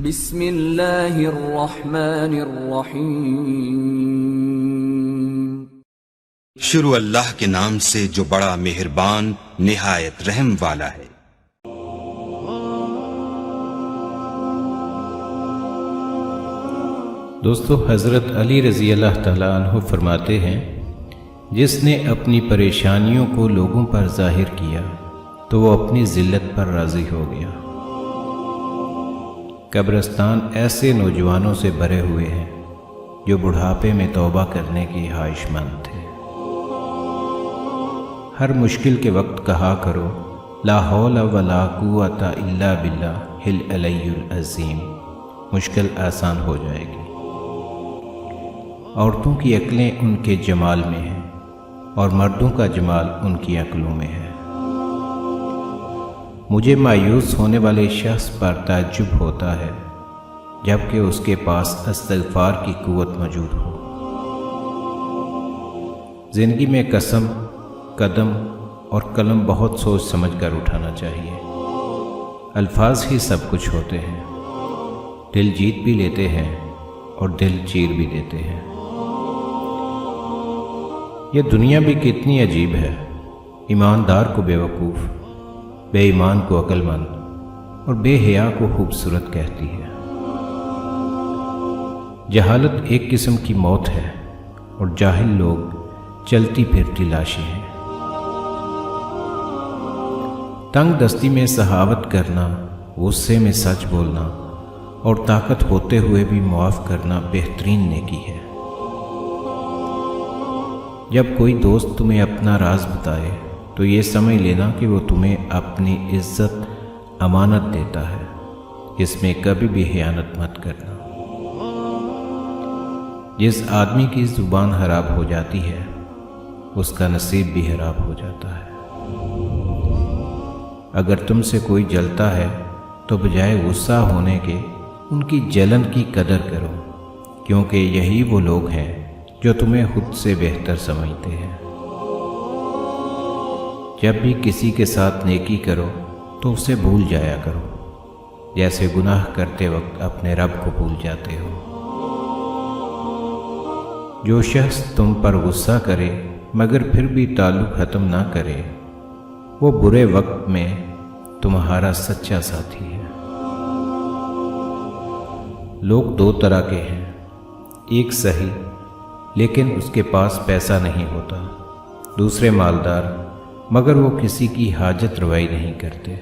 بسم اللہ الرحمن الرحیم۔ شروع اللہ کے نام سے جو بڑا مہربان نہایت رحم والا ہے۔ دوستو، حضرت علی رضی اللہ تعالیٰ عنہ فرماتے ہیں، جس نے اپنی پریشانیوں کو لوگوں پر ظاہر کیا تو وہ اپنی ذلت پر راضی ہو گیا۔ قبرستان ایسے نوجوانوں سے بھرے ہوئے ہیں جو بڑھاپے میں توبہ کرنے کی خواہش مند تھے۔ ہر مشکل کے وقت کہا کرو لا حول ولا قوت الا باللہ العلی العظیم، مشکل آسان ہو جائے گی۔ عورتوں کی عقلیں ان کے جمال میں ہیں اور مردوں کا جمال ان کی عقلوں میں ہے۔ مجھے مایوس ہونے والے شخص پر تعجب ہوتا ہے جبکہ اس کے پاس استغفار کی قوت موجود ہو۔ زندگی میں قسم، قدم اور قلم بہت سوچ سمجھ کر اٹھانا چاہیے۔ الفاظ ہی سب کچھ ہوتے ہیں، دل جیت بھی لیتے ہیں اور دل چیر بھی دیتے ہیں۔ یہ دنیا بھی کتنی عجیب ہے، ایماندار کو بے وقوف، بے ایمان کو عقل مند اور بے حیا کو خوبصورت کہتی ہے۔ جہالت ایک قسم کی موت ہے اور جاہل لوگ چلتی پھرتی لاشیں ہیں۔ تنگ دستی میں سخاوت کرنا، غصے میں سچ بولنا اور طاقت ہوتے ہوئے بھی معاف کرنا بہترین نیکی ہے۔ جب کوئی دوست تمہیں اپنا راز بتائے تو یہ سمجھ لینا کہ وہ تمہیں اپنی عزت امانت دیتا ہے، اس میں کبھی بھی خیانت مت کرنا۔ جس آدمی کی زبان خراب ہو جاتی ہے اس کا نصیب بھی خراب ہو جاتا ہے۔ اگر تم سے کوئی جلتا ہے تو بجائے غصہ ہونے کے ان کی جلن کی قدر کرو، کیونکہ یہی وہ لوگ ہیں جو تمہیں خود سے بہتر سمجھتے ہیں۔ جب بھی کسی کے ساتھ نیکی کرو تو اسے بھول جایا کرو، جیسے گناہ کرتے وقت اپنے رب کو بھول جاتے ہو۔ جو شخص تم پر غصہ کرے مگر پھر بھی تعلق ختم نہ کرے، وہ برے وقت میں تمہارا سچا ساتھی ہے۔ لوگ دو طرح کے ہیں، ایک صحیح لیکن اس کے پاس پیسہ نہیں ہوتا، دوسرے مالدار مگر وہ کسی کی حاجت روائی نہیں کرتے۔